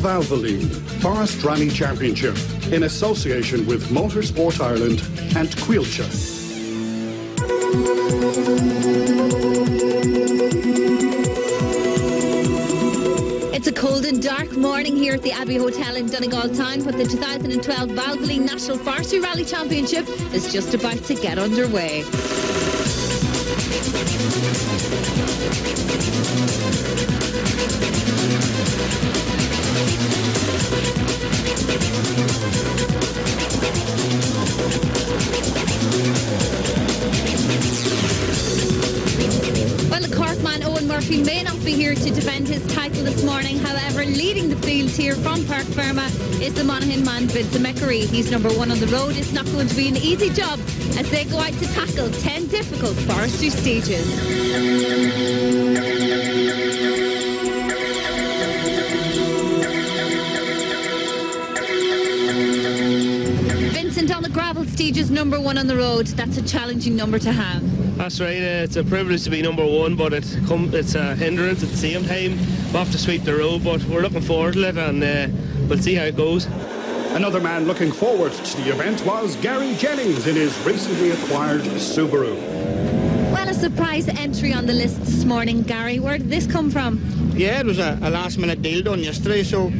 Valvoline Forest Rally Championship in association with Motorsport Ireland and Quilcha. It's a cold and dark morning here at the Abbey Hotel in Donegal Town, but the 2012 Valvoline National Forestry Rally Championship is just about to get underway. Murphy may not be here to defend his title this morning. However, leading the field here from Park Ferma is the Monaghan man, Vincent McAree. He's number one on the road. It's not going to be an easy job as they go out to tackle 10 difficult forestry stages. Vincent, on the gravel stages, number one on the road. That's a challenging number to have. That's right, it's a privilege to be number one, but it's a hindrance at the same time. We'll have to sweep the road, but we're looking forward to it, and we'll see how it goes. Another man looking forward to the event was Gary Jennings in his recently acquired Subaru. Well, a surprise entry on the list this morning, Gary. Where did this come from? Yeah, it was a last-minute deal done yesterday, so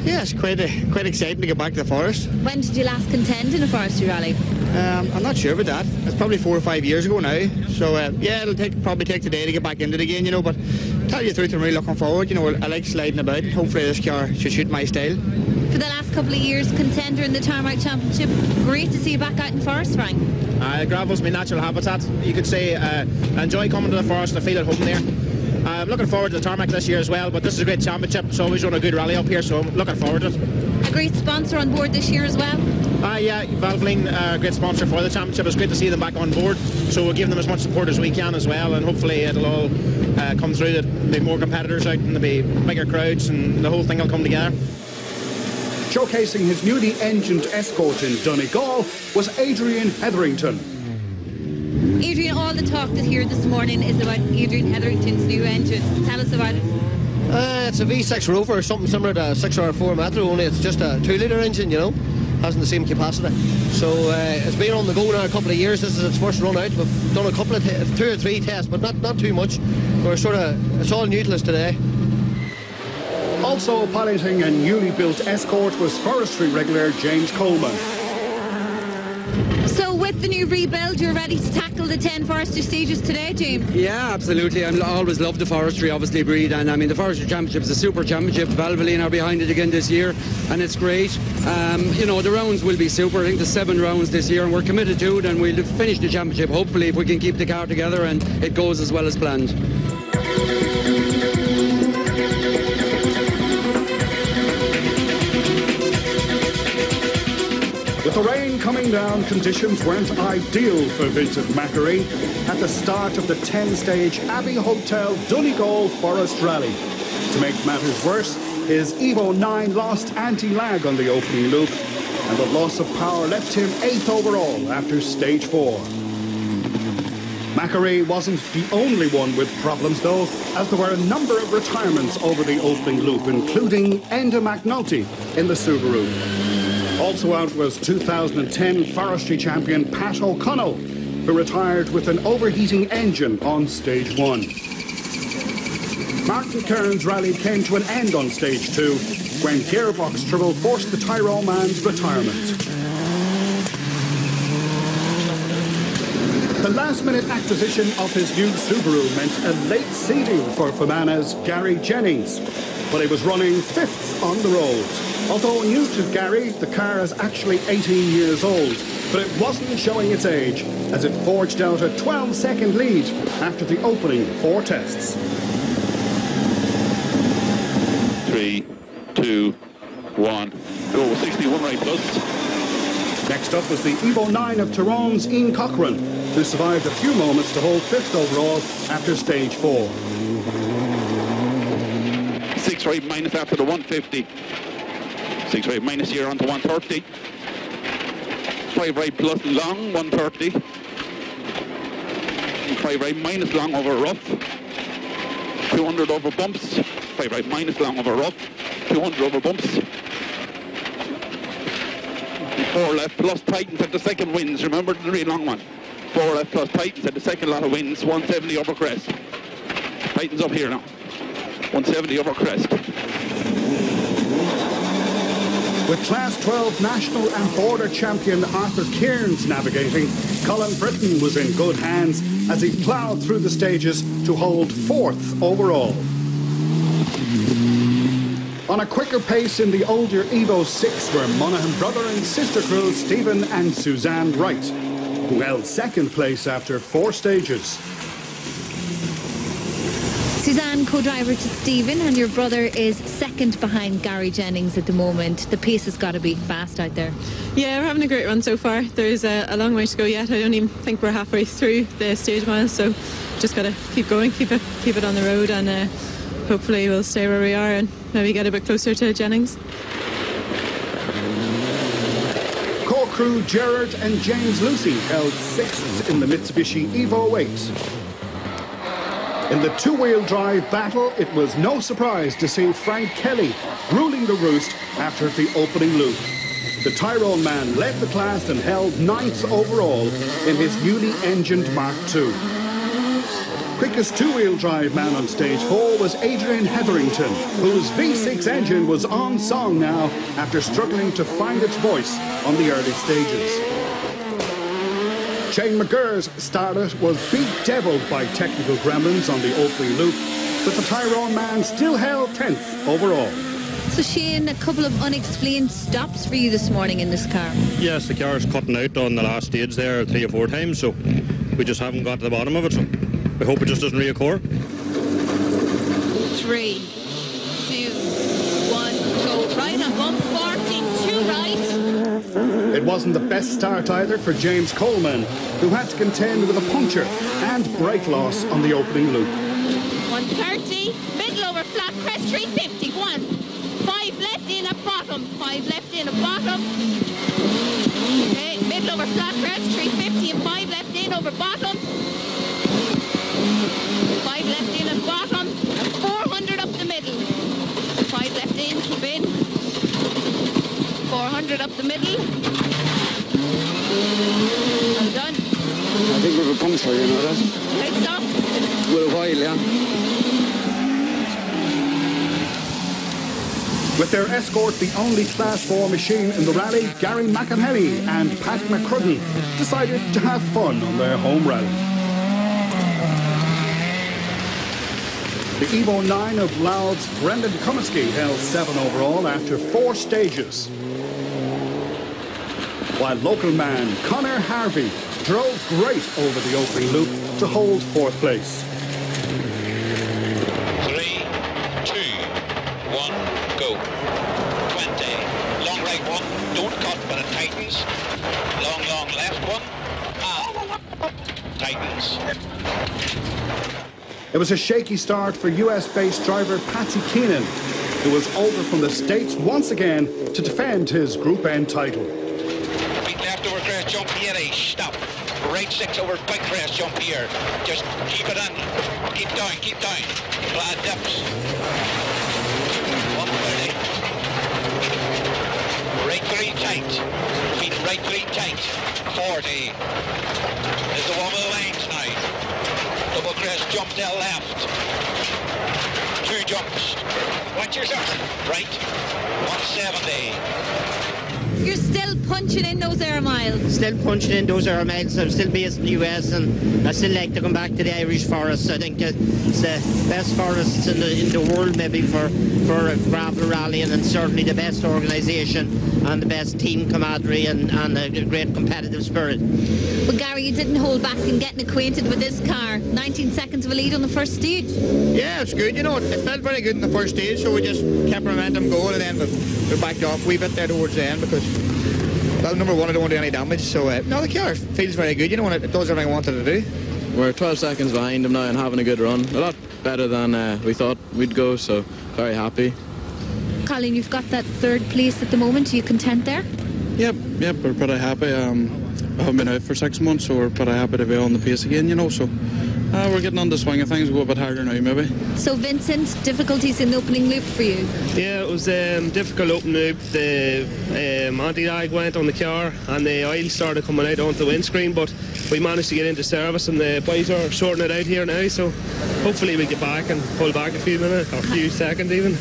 yeah, it's quite exciting to get back to the forest. When did you last contend in a forestry rally? I'm not sure about that. It's probably 4 or 5 years ago now. So yeah, it'll probably take today to get back into it again, you know. But to tell you the truth, I'm really looking forward. You know, I like sliding about. Hopefully this car should suit my style. For the last couple of years, contender in the Tarmac Championship. Great to see you back out in forest, Frank. Gravel's my natural habitat. You could say I enjoy coming to the forest. I feel at home there. I'm looking forward to the Tarmac this year as well, but this is a great championship. It's always run a good rally up here, so I'm looking forward to it. A great sponsor on board this year as well? Yeah, Valvoline, a great sponsor for the championship. It's great to see them back on board, so we'll give them as much support as we can as well, and hopefully it'll all come through, that there'll be more competitors out and there'll be bigger crowds and the whole thing will come together. Showcasing his newly engined Escort in Donegal was Adrian Hetherington. Adrian, all the talk that here this morning is about Adrian Hetherington's new engine. Tell us about it. It's a V6 Rover, something similar to a 6R4 Metro, only it's just a 2-litre engine, you know. Hasn't the same capacity. So it's been on the go now a couple of years. This is its first run out. We've done a couple of 2 or 3 tests, but not too much. We're it's all new to us today. Also piloting a newly built Escort was forestry regular James Coleman. So with the new rebuild, you're ready to tackle the 10 forestry stages today, James? Yeah, absolutely. I always loved the forestry, obviously, breed, and I mean the forestry championship is a super championship. Valvoline are behind it again this year, and it's great. You know, the rounds will be super. I think there's 7 rounds this year, and we're committed to it, and we'll finish the championship hopefully if we can keep the car together and it goes as well as planned. With the rain coming down, conditions weren't ideal for Vincent McAree at the start of the 10-stage Abbey Hotel Donegal Forest Rally. To make matters worse, his Evo 9 lost anti-lag on the opening loop, and the loss of power left him 8th overall after stage 4. McAree wasn't the only one with problems though, as there were a number of retirements over the opening loop, including Enda McNulty in the Subaru. Also out was 2010 forestry champion Pat O'Connell, who retired with an overheating engine on stage 1. Martin Kearns' rally came to an end on stage 2 when gearbox trouble forced the Tyrone man's retirement. The last-minute acquisition of his new Subaru meant a late seeding for Fermanagh's Gary Jennings, but he was running 5th on the road. Although new to Gary, the car is actually 18 years old, but it wasn't showing its age as it forged out a 12-second lead after the opening 4 tests. 3, 2, 1, go, 61 right plus. Next up was the Evo 9 of Tyrone's Ian Cochran, who survived a few moments to hold 5th overall after stage 4. 6 right minus after the 150. 6 right minus here onto 130. 5 right plus long, 130. 5 right minus long over rough. 200 over bumps. 5 right minus long over rough. 200 over bumps. 4 left plus Titans at the second wins. Remember the really long one. 4 left plus Titans at the second lot of wins. 170 over crest. Titans up here now. 170 over crest. With Class 12 national and border champion Arthur Cairns navigating, Colin Britton was in good hands as he ploughed through the stages to hold 4th overall. On a quicker pace in the older Evo 6 were Monaghan brother and sister crews Stephen and Suzanne Wright, who held 2nd place after 4 stages. Suzanne, co-driver to Stephen, and your brother is 2nd behind Gary Jennings at the moment. The pace has got to be fast out there. Yeah, we're having a great run so far. There's a long way to go yet. I don't even think we're halfway through the stage miles, so just got to keep going, keep it on the road, and hopefully we'll stay where we are and maybe get a bit closer to Jennings. Core crew Gerard and James Lucy held 6th in the Mitsubishi Evo 8. In the two-wheel drive battle, it was no surprise to see Frank Kelly ruling the roost after the opening loop. The Tyrone man led the class and held 9th overall in his newly engined Mark II. Quickest two-wheel drive man on stage 4 was Adrian Hetherington, whose V6 engine was on song now after struggling to find its voice on the early stages. Shane McGurr's starlet was bedeviled by technical gremlins on the opening loop, but the Tyrone man still held 10th overall. So Shane, a couple of unexplained stops for you this morning in this car. Yes, the car's cutting out on the last stage there 3 or 4 times, so we just haven't got to the bottom of it, so we hope it just doesn't reoccur. 3, 2, 1, go right on bump 42 right. It wasn't the best start either for James Coleman, who had to contend with a puncture and brake loss on the opening loop. 130, middle over flat crest 350, 5 left in at bottom, 5 left in at bottom. Okay, middle over flat crest 350 and 5 left in over bottom. 5 left in at bottom, and 400 up the middle. 5 left in, keep in. 400 up the middle. Well done. I think we have a puncture, you know that? Think so? With a while, yeah. With their escort the only Class 4 machine in the rally, Gary McEnhenny and Pat McCrudden decided to have fun on their home rally. The Evo 9 of Louth's Brendan Comiskey held 7 overall after 4 stages, while local man Conor Harvey drove great over the opening loop to hold 4th place. 3, 2, 1, go. 20. Long right one, don't cut, but it tightens. Long left one. Tightens. It was a shaky start for US-based driver Patsy Keenan, who was over from the States once again to defend his Group N title. Feet left over crest, jump here, stop. Right 6 over big crest, jump here. Just keep it in. Keep down. Glad dips. 130. Right 3 tight. Feet right 3 tight. 40. There's the one with the lanes now. Double crest, jump to the left. 2 jumps. Watch yourself. Right. 170. You're still punching in those air miles. Still punching in those air miles. I'm still based in the US, and I still like to come back to the Irish Forest. I think it's the best forests in the world, maybe for a gravel rallying, and certainly the best organisation and the best team camaraderie and a great competitive spirit. Well, Gary, you didn't hold back in getting acquainted with this car. 19 seconds of a lead on the first stage. Yeah, it's good. You know, it felt very good in the first stage, so we just kept momentum going, and then we backed off a wee bit there towards the end because, well, number one, I don't want to do any damage. So, no, the car feels very good. You know, when it does everything I wanted to do. We're 12 seconds behind him now and having a good run. A lot better than we thought we'd go, so very happy. Colin, you've got that 3rd place at the moment. Are you content there? Yep, we're pretty happy. I haven't been out for 6 months, so we're pretty happy to be on the pace again, you know, so We're getting on the swing of things. We'll go a bit harder now, maybe. So, Vincent, difficulties in the opening loop for you? Yeah, it was difficult opening loop. The anti-lag went on the car and the oil started coming out onto the windscreen, but we managed to get into service and the boys are sorting it out here now, so hopefully we get back and pull back a few minutes, or a few seconds even.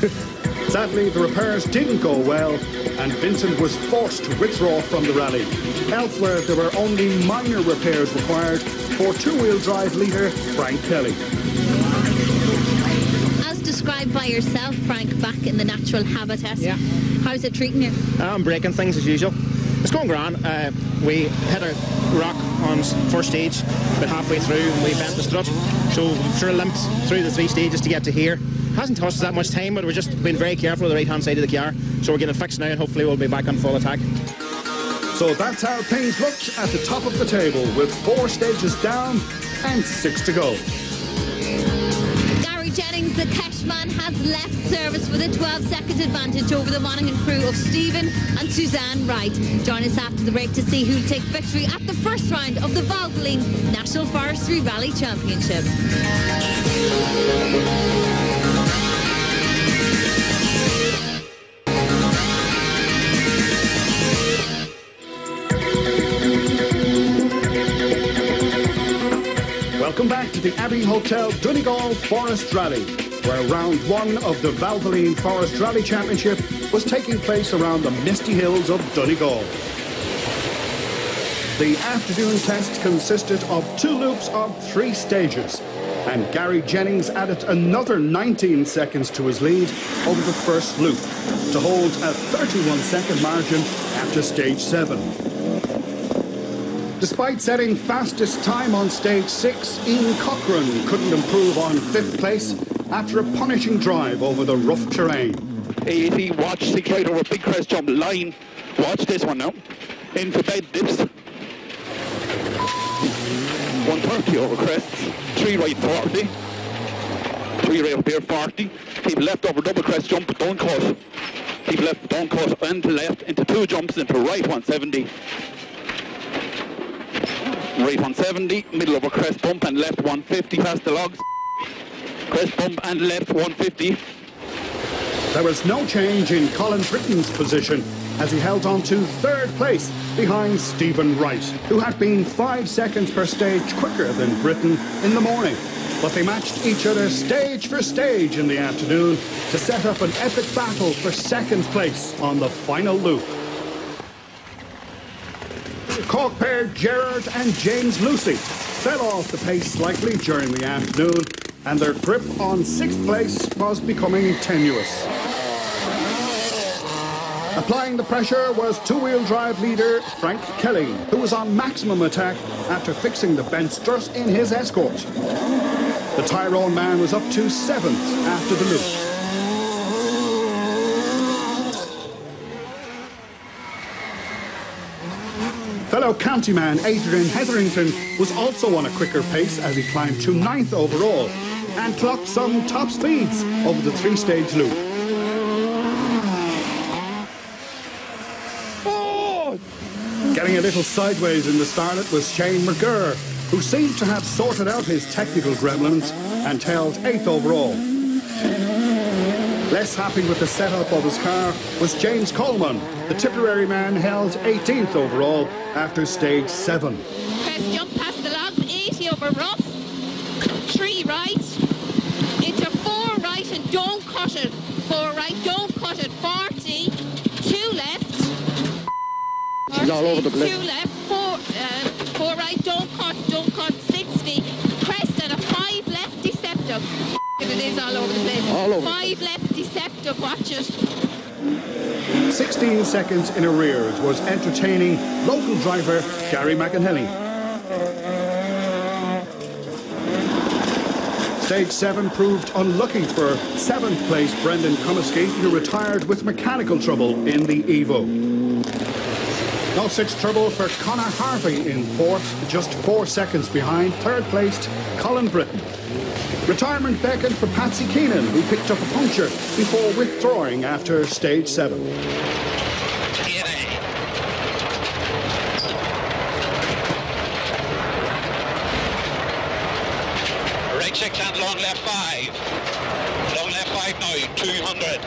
Sadly, the repairs didn't go well, and Vincent was forced to withdraw from the rally. Elsewhere, there were only minor repairs required for two-wheel drive leader Frank Kelly. As described by yourself, Frank, back in the natural habitat, how's it treating you? I'm breaking things as usual. It's going grand. We hit a rock on first stage about halfway through and we bent the strut, so we've sort of limped through the 3 stages to get to here. Hasn't cost us that much time, but we're just being very careful with the right hand side of the car, so we're getting it fixed now and hopefully we'll be back on full attack. So that's how things looked at the top of the table, with 4 stages down and 6 to go. Gary Jennings, the Cashman, has left service with a 12-second advantage over the Monaghan crew of Stephen and Suzanne Wright. Join us after the break to see who'll take victory at the first round of the Valvoline National Forestry Rally Championship. Welcome back to the Abbey Hotel Donegal Forest Rally, where round 1 of the Valvoline Forest Rally Championship was taking place around the misty hills of Donegal. The afternoon test consisted of 2 loops of 3 stages, and Gary Jennings added another 19 seconds to his lead over the first loop to hold a 31-second margin after stage 7. Despite setting fastest time on stage 6, Ian Cochran couldn't improve on 5th place after a punishing drive over the rough terrain. AAT, watch 6 right over big crest jump line. Watch this one now. Into bed dips. 130 over crests. 3 right 40. 3 right up here 40. Keep left over double crest jump, don't cut. Keep left, don't cut, and to left into 2 jumps into right 170. Right 170, middle over crest bump and left 150 past the logs. Crest bump and left 150. There was no change in Colin Britton's position as he held on to 3rd place behind Stephen Wright, who had been 5 seconds per stage quicker than Britton in the morning. But they matched each other stage for stage in the afternoon to set up an epic battle for 2nd place on the final loop. Cork pair Gerard and James Lucy fell off the pace slightly during the afternoon, and their grip on 6th place was becoming tenuous. Applying the pressure was two-wheel drive leader Frank Kelly, who was on maximum attack after fixing the bent strut in his Escort. The Tyrone man was up to 7th after the loop. Fellow county man Adrian Hetherington was also on a quicker pace as he climbed to 9th overall and clocked some top speeds over the 3-stage loop. Getting a little sideways in the starlet was Shane McGurr, who seemed to have sorted out his technical gremlins and held 8th overall. Less happy with the setup of his car was James Coleman. The Tipperary man held 18th overall after stage 7. Crest jump past the logs, 80 over rough, 3 right, into 4 right and don't cut it, 4 right, don't cut it, 40, 2 left, 40, all over the place. 2 left, 4 right, don't cut, 60, crest and a 5 left deceptive. It is all over the place. All over. 5 left deceptive, watch it. 16 seconds in arrears was entertaining local driver Gary McInhelly. Stage 7 proved unlucky for 7th place Brendan Comiskey, who retired with mechanical trouble in the Evo. No such trouble for Conor Harvey in 4th, just 4 seconds behind 3rd placed Colin Britton. Retirement beckoned for Patsy Keenan, who picked up a puncture before withdrawing after stage 7. Right 6 and long left 5. Long left 5 now, 200.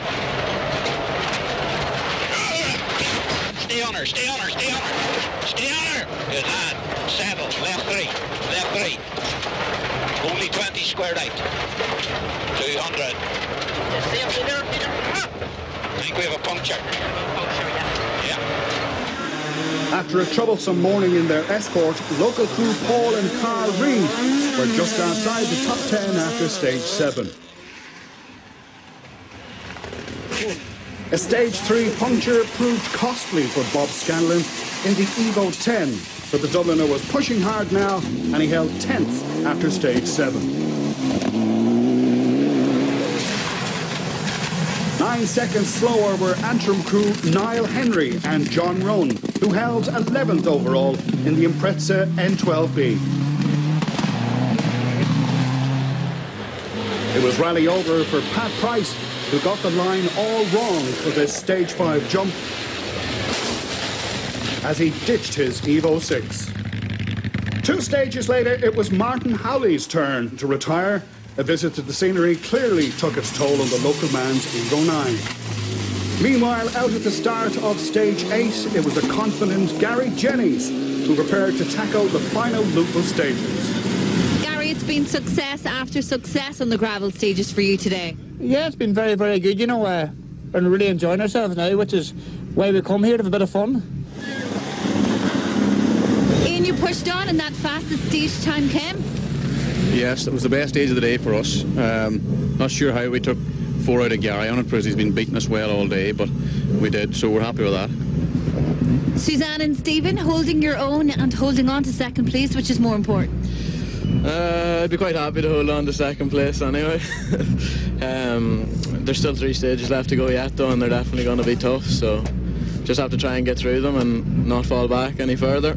Stay on her, stay on her, stay on her. Stay on her. Good lad. Settle. Left 3. Left 3. Only 20 squared out. 200. I think we have a puncture. Yeah. After a troublesome morning in their escort, local crew Paul and Carl Reid were just outside the top 10 after stage 7. A stage 3 puncture proved costly for Bob Scanlon in the Evo 10, but the Dubliner was pushing hard now and he held 10th after stage 7. 9 seconds slower were Antrim crew Niall Henry and John Roan, who held 11th overall in the Impreza N12B. It was rally over for Pat Price, who got the line all wrong for this stage 5 jump as he ditched his Evo 6. 2 stages later, it was Martin Howley's turn to retire. A visit to the scenery clearly took its toll on the local man's Evo 9. Meanwhile, out at the start of stage 8, it was a confident Gary Jennings who prepared to tackle the final loop of stages. Gary, it's been success after success on the gravel stages for you today. Yeah, it's been very, very good. You know, we're really enjoying ourselves now, which is why we come here to have a bit of fun. Ian, you pushed on and that fastest stage time came? Yes, it was the best stage of the day for us. Not sure how we took 4 out of Gary on it because he's been beating us well all day, but we did, so we're happy with that. Suzanne and Stephen holding your own and holding on to second place, which is more important? I'd be quite happy to hold on to second place anyway. There's still 3 stages left to go yet though, and they're definitely going to be tough, so just have to try and get through them and not fall back any further.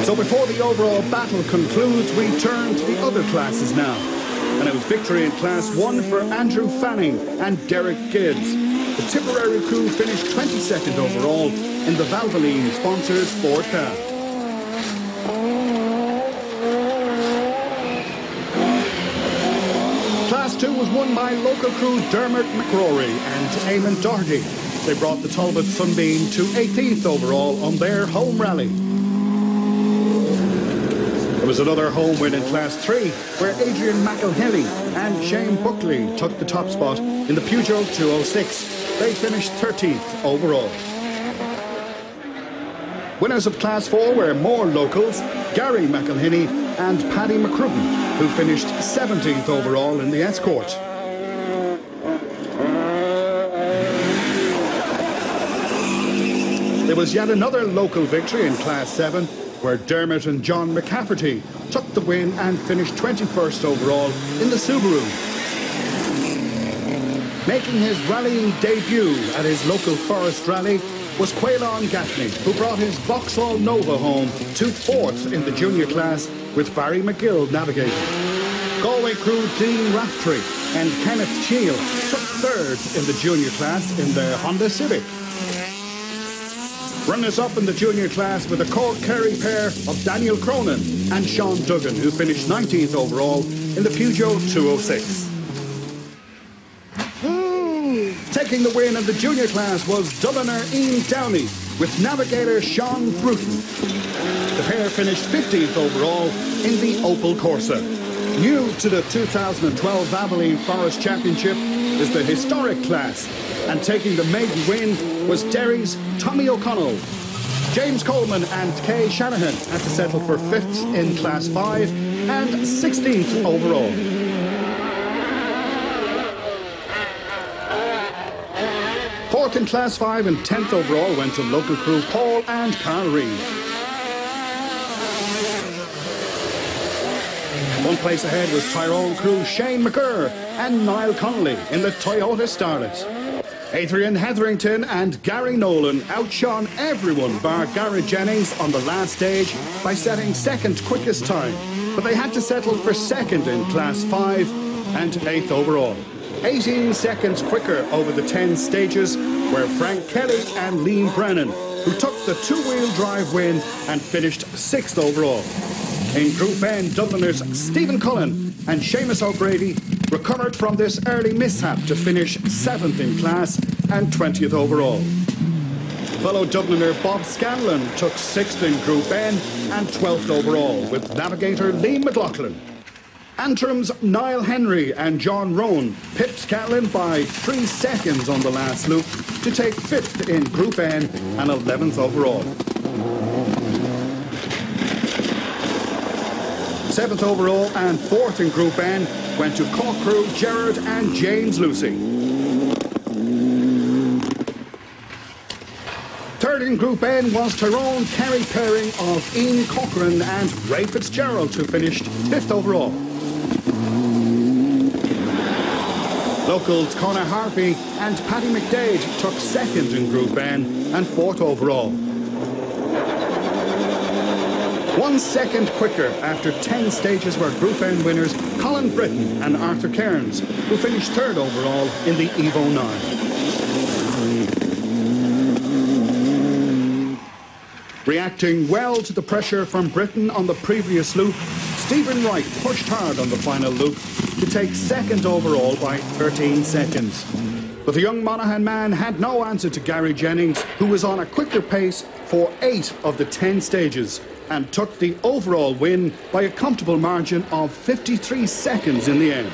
So before the overall battle concludes, we turn to the other classes now. And it was victory in Class 1 for Andrew Fanning and Derek Gibbs. The Tipperary crew finished 22nd overall in the Valvoline-sponsored Ford car. Class 2 was won by local crew Dermot McRory and Eamon Doherty. They brought the Talbot Sunbeam to 18th overall on their home rally. There was another home win in Class 3, where Adrian McElhinney and Shane Buckley took the top spot in the Peugeot 206. They finished 13th overall. Winners of Class 4 were more locals, Gary McElhinney and Paddy McCrudden, who finished 17th overall in the escort. There was yet another local victory in Class 7, where Dermot and John McCafferty took the win and finished 21st overall in the Subaru. Making his rallying debut at his local forest rally was Quaylon Gaffney, who brought his Vauxhall Nova home to 4th in the junior class with Barry McGill navigating. Galway crew Dean Raftery and Kenneth Shield took 3rd in the junior class in their Honda Civic. Runners-up in the junior class with a Cork Kerry pair of Daniel Cronin and Sean Duggan, who finished 19th overall in the Peugeot 206. Taking the win in the junior class was Dubliner Ian Downey with navigator Sean Bruton. The pair finished 15th overall in the Opel Corsa. New to the 2012 Valvoline Forest Championship is the historic class, and taking the maiden win was Derry's Tommy O'Connell. James Coleman and Kay Shanahan had to settle for 5th in Class 5 and 16th overall. Fourth in Class 5 and 10th overall went to local crew Paul and Carl Reid. One place ahead was Tyrone crew Shane McGurr and Niall Connolly in the Toyota Starlet. Adrian Hetherington and Gary Nolan outshone everyone bar Gary Jennings on the last stage by setting 2nd quickest time, but they had to settle for 2nd in Class 5 and 8th overall. 18 seconds quicker over the 10 stages were Frank Kelly and Liam Brennan, who took the 2-wheel drive win and finished 6th overall. In Group N, Dubliners Stephen Cullen and Seamus O'Grady recovered from this early mishap to finish 7th in class and 20th overall. Fellow Dubliner Bob Scanlon took 6th in Group N and 12th overall, with navigator Liam McLaughlin. Antrim's Niall Henry and John Rowan pipped Scanlon by 3 seconds on the last loop to take 5th in Group N and 11th overall. 7th overall and 4th in Group N went to Corkrew, Gerard and James Lucy. 3rd in Group N was Tyrone Kerry pairing of Ian Corcoran and Ray Fitzgerald, who finished 5th overall. Locals Conor Harvey and Paddy McDade took 2nd in Group N and 4th overall. 1 second quicker after 10 stages were Group N winners Colin Britton and Arthur Cairns, who finished 3rd overall in the Evo 9. Reacting well to the pressure from Britain on the previous loop, Stephen Wright pushed hard on the final loop to take 2nd overall by 13 seconds. But the young Monaghan man had no answer to Gary Jennings, who was on a quicker pace for 8 of the 10 stages and took the overall win by a comfortable margin of 53 seconds in the end.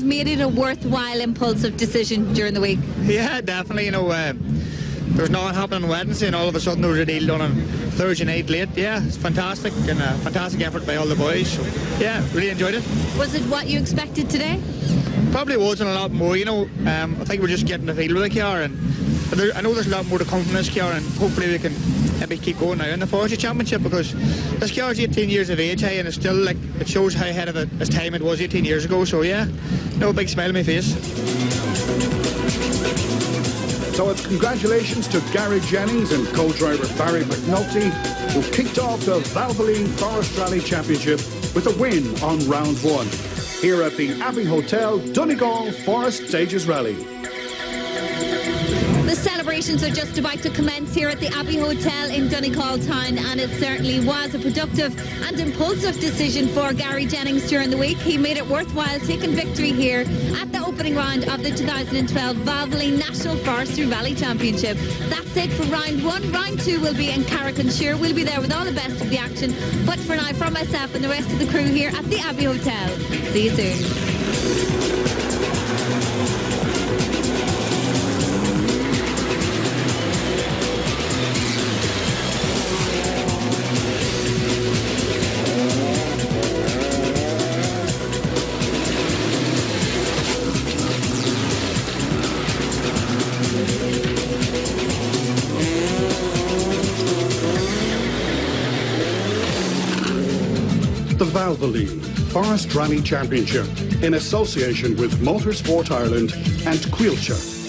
Made it a worthwhile impulsive decision during the week. Yeah, definitely. You know, there was nothing happening on Wednesday and all of a sudden there was a deal done on Thursday night late. Yeah, it's fantastic and a fantastic effort by all the boys. So, yeah, really enjoyed it. Was it what you expected today? Probably was, and a lot more. You know, I think we're just getting the feel of the car, and I know there's a lot more to come from this car, and hopefully we can maybe keep going now in the Forestry Championship, because this car's 18 years of age, and it's still like, it shows how ahead of its time it was 18 years ago. So yeah, no, big smile on my face. So it's congratulations to Gary Jennings and co-driver Barry McNulty, who kicked off the Valvoline Forest Rally Championship with a win on round 1 here at the Abbey Hotel Donegal Forest Stages Rally. The celebrations are just about to commence here at the Abbey Hotel in Donegal town, and it certainly was a productive and impulsive decision for Gary Jennings during the week. He made it worthwhile taking victory here at the opening round of the 2012 Valvoline National Forestry Rally Championship. That's it for round 1. Round 2 will be in Carrick-on-Sheer. We'll be there with all the best of the action. But for now, from myself and the rest of the crew here at the Abbey Hotel, see you soon. The Valvoline Forest Rally Championship in association with Motorsport Ireland and Quilcha.